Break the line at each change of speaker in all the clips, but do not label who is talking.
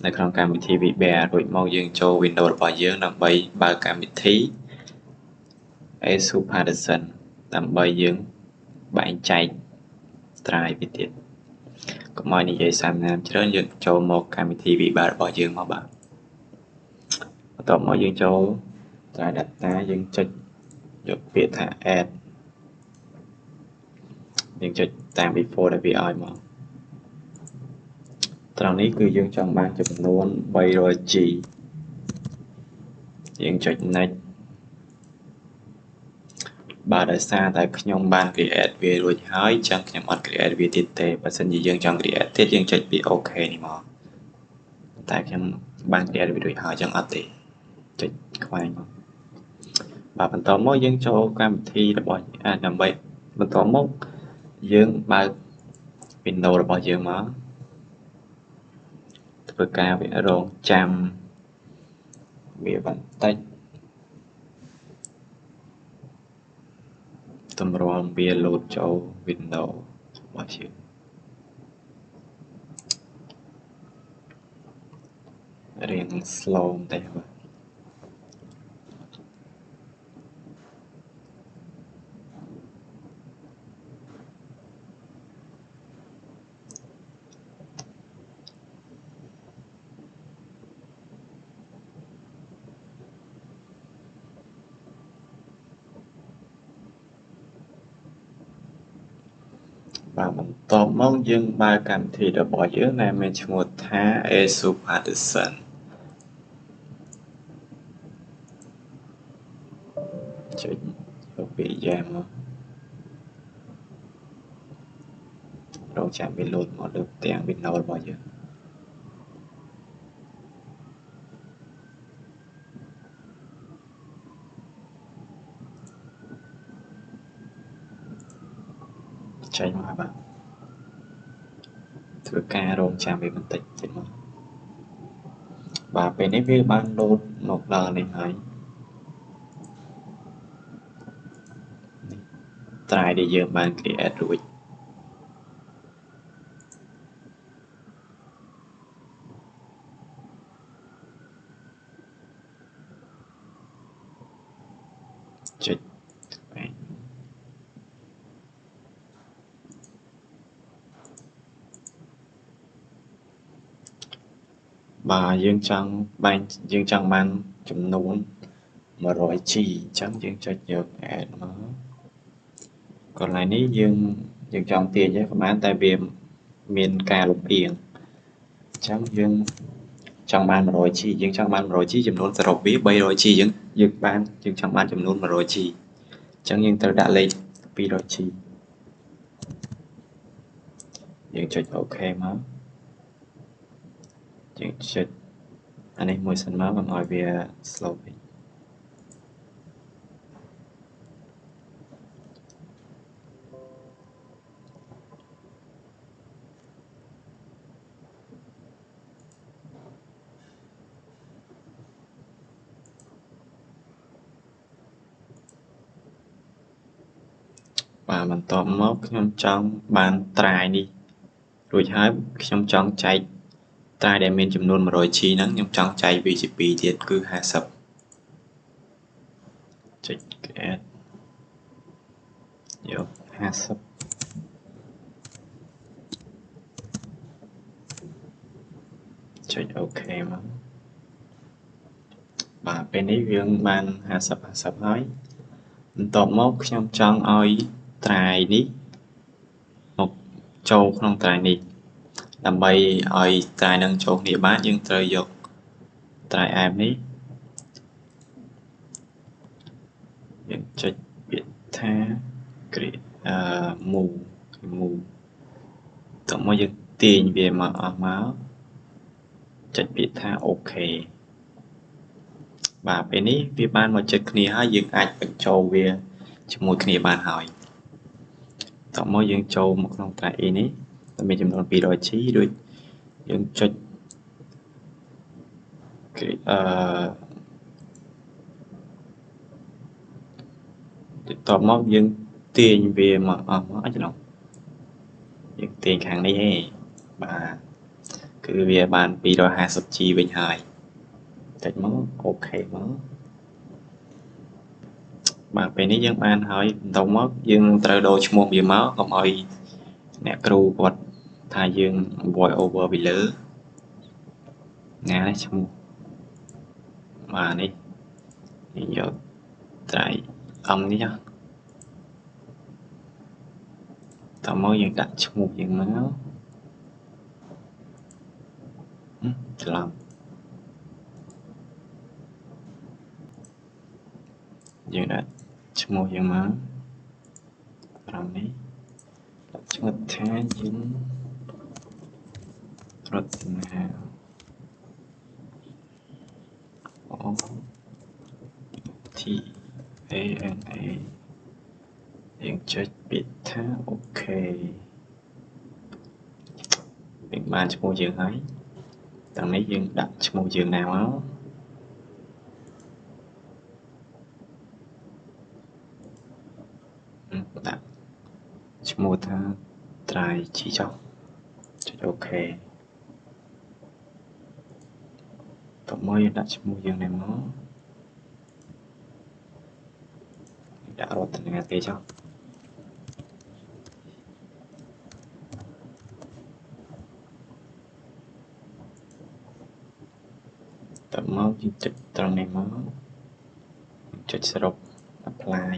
ในក្នុងកម្មវិធី VBA រួចមកយើងចូល Windows របស់យើងដើម្បីបើកកម្មវិធី ASUS Partition ដើម្បីយើងបែងចែក drive វាទៀតកុំឲ្យនិយាយសាមញ្ញច្រើនយើងចូលមកកម្មវិធី VBA របស់យើងមកបាទបន្ទាប់មកយើងចូល drive data យើងចុចយកពាក្យថា add យើងចុចតាម default ដែលវាឲ្យមកត្រង់នេះគឺយើងចង់បានចំនួន 300G យើងចុច next បើដោយសារតែខ្ញុំបាន create វារួចហើយអញ្ចឹងខ្ញុំអត់ create វាទៀតទេបើសិនជាយើងចង់ create ទៀតយើងចុចពី OK នេះមកតែខ្ញុំបាន create វារួចហើយអញ្ចឹងអត់ទេចុចខ្វែងមកបាទបន្តមកយើងចូលកម្មវិធីរបស់ដើម្បីបន្តមកយើងបើក Windows របស់យើងមកធ្វើការវារងចាំវាបន្តិចតម្រាំវាលោតចូល Windows របស់យើងរៀង slow តែបាទបន្តមកយើងបើកកម្មវិធីរបស់យើងដែលមានឈ្មោះថា ASUS Partition ចុចយកពាក្យយ៉ាមករងចាំវាលោតមកលើផ្ទាំង Windows របស់យើងចេញមកបាទធ្វើការរងចាំវាបន្តិចទៀតមកបាទពេលនេះវាបានលោតមកដល់នេះហើយត្រាយដែលយើងបាន create រួចចុចបាទយើងចង់បានចំនួន 100G អញ្ចឹងយើងចុចយក add មកកន្លែងនេះយើងចង់ទាញក៏បានតែវាមានការលំអៀងអញ្ចឹងយើងចង់បាន 100G យើងចង់បាន 100G ចំនួនសរុបវា 300G យើងចង់បានចំនួន 100G អញ្ចឹងយើងត្រូវដាក់លេខ 200G យើងចុច OK មកយើងចុចអានេះមួយសិនមកកុំឲ្យវា slow ពេកបាទបន្ទាប់មកខ្ញុំចង់បានត្រាយនេះរួចហើយខ្ញុំចង់ចែកត្រាយដែលមានចំនួន 100G ហ្នឹងខ្ញុំចង់ចែកវាជា2ទៀតគឺ50ចុច add យក50ចុច OK មកបាទពេលនេះយើងបាន50ហើយបន្ទាប់មកខ្ញុំចង់ឲ្យត្រាយនេះមកចូលក្នុងត្រាយនេះដើម្បីឲ្យត្រាយនឹងចូលគ្នាបានយើងត្រូវយកត្រាយ app នេះយើងចុចពាក្យថា move តោះមកយើងទាញវាមកអស់មកចុចពាក្យថា OK បាទពេលនេះវាបានមកជិតគ្នាហើយយើងអាចបញ្ចូលវាជាមួយគ្នាបានហើយតោះមកយើងចូលមកក្នុងត្រាយ E នេះដែលមានចំនួន 200G រួចយើងចុចបន្ទាប់មកយើងទាញវាមកអស់មកច្រឡំយើងទាញខាងនេះឯងបាទ cứ về bàn 250G វិញហើយចុចមកអូខេមកបាទពេលនេះយើងបានហើយបន្តមកយើងត្រូវដូរឈ្មោះវាមកកុំឲ្យអ្នកគ្រូគាត់ថាយើង voice over ពីលើណាឈ្មោះបាទនេះយើងយកត្រៃអំនេះចុះតមកយើងដាក់ឈ្មោះយើងមកច្រឡំយើងដាក់ឈ្មោះយើងមកត្រង់នេះដាក់ឈ្មោះថាយើងរតនាអូ T A N A យើងចុចពាក្យថាអូខេយើងបានឈ្មោះយើងហើយត្រង់នេះយើងដាក់ឈ្មោះយើងណាមកដាក់ឈ្មោះថាត្រៃជីចុះចុចអូខេតមកយើងដាក់ឈ្មោះយើងណាមកដាក់រតនាទេចុះតមកយើងចុចត្រង់នេះមកចុចសរុប apply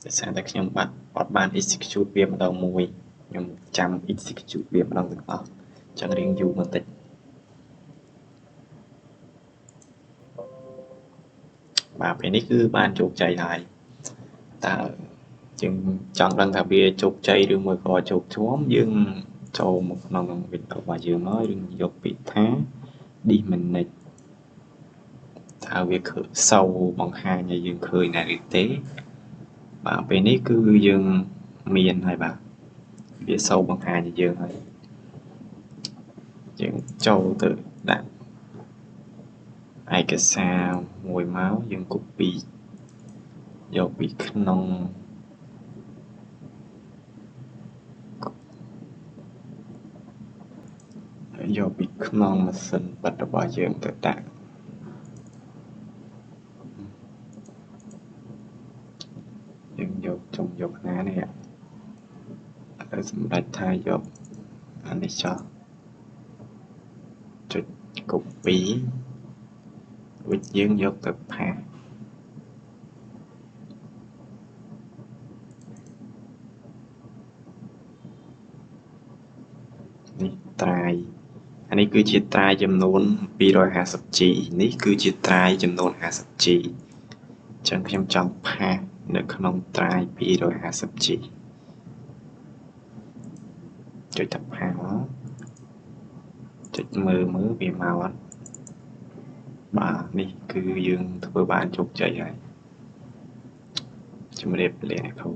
ដោយសារតែខ្ញុំអត់បាន execute វាម្ដងមួយខ្ញុំចាំ execute វាម្ដងទាំងអស់អញ្ចឹងរៀងយូរបន្តិចបាទពេលនេះគឺបានជោគជ័យហើយតើយើងចង់ដឹងថាវាជោគជ័យឬមួយក៏ជោគជាំយើងចូលមកក្នុងវីដេអូរបស់យើងមកយើងយកពាក្យថា dismanage ថាវាគឺសូវបង្ហាញឲ្យយើងឃើញណាឬទេបាទពេលនេះគឺយើងមានហើយបាទវាសូវបង្ហាញឲ្យយើងហើយយើងចូលទៅដាក់ឯកសារមួយមកយើង copy យកពីក្នុងម៉ាស៊ីនបិទរបស់យើងទៅដាក់យើងយកណានេះហើយសម្រាប់ថាយកអានេះចោលចុច copy រួចយើងយកទៅផាសនេះត្រាយអានេះគឺជាត្រាយចំនួន 250G នេះគឺជាត្រាយចំនួន 50G អញ្ចឹងខ្ញុំចង់ផាសនៅក្នុងត្រាយ 250G ចុចថាផាសមកចុចមើលវាមកអត់បាទនេះគឺយើងធ្វើបានជោគជ័យហើយជំរាបលាអ្នកគ្រូ